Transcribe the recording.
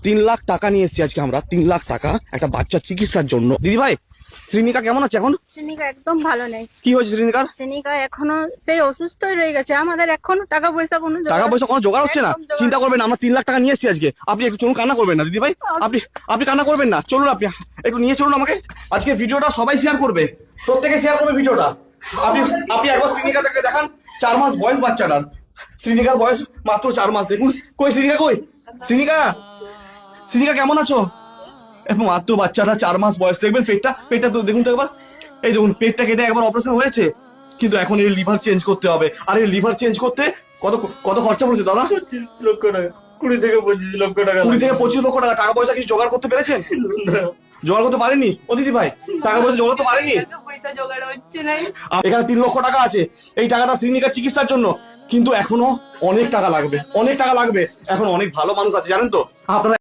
3 লাখ টাকা নিয়ে এসেছি আজকে আমরা, 3 লাখ টাকা একটা বাচ্চার চিকিৎসার জন্য। দিদি ভাই, শ্রীনিকা কেমন আছে এখন? শ্রেণিকা একদম ভালো নেই। কি হয়েছে শ্রীনিকার? শ্রেণিকা এখনো সেই অসুস্থই রয়ে গেছে। আমাদের এখনো টাকা পয়সা কোনো জোগাড় হচ্ছে না। একদম জোগাড় চিন্তা করবেন না, আমরা 3 লাখ টাকা নিয়ে এসেছি আজকে। আপনি একটু চলুন, কান্না করবেন না দিদি ভাই। আপনি আপনি কান্না করবেন না, চলুন আপনি একটু নিয়ে চলুন আমাকে। আজকে ভিডিওটা সবাই শেয়ার করবে, প্রত্যেকে শেয়ার করবে ভিডিওটা। আপনি আপনি একবার শ্রীনিকা থেকে দেখান, 4 মাস বয়স বাচ্চাটার। শ্রীনিকার বয়স মাত্র 4 মাস। দেখুন, কই শ্রীনিকা, কই শ্রীনিকা? শ্রীনিকা কেমন আছো? মাত্র বাচ্চাটা 4 মাস বয়স। দেখবেন পেটটা তো দেখুন তো একবার। এই দেখুন, পেটটা কেটে একবার অপারেশন হয়েছে, কিন্তু এখন এর লিভার চেঞ্জ করতে হবে। আর এই লিভার চেঞ্জ করতে কত কত খরচা পড়েছে দাদা? 25 লক্ষ টাকা, 20 থেকে 25 লক্ষ টাকা। 20 থেকে 25 লক্ষ টাকা। টাকা পয়সা কিছু জোগাড় করতে পেরেছেন? জোগাড় করতে পারেনি? ও দিদি ভাই, টাকা পয়সা জোগাড় করতে পারেনি? পয়সা জোগাড় হচ্ছে না। এখানে 3 লক্ষ টাকা আছে, এই টাকাটা শ্রীনিকার চিকিৎসার জন্য। কিন্তু এখনো অনেক টাকা লাগবে, অনেক টাকা লাগবে। এখন অনেক ভালো মানুষ আছে জানেন তো আপনারা।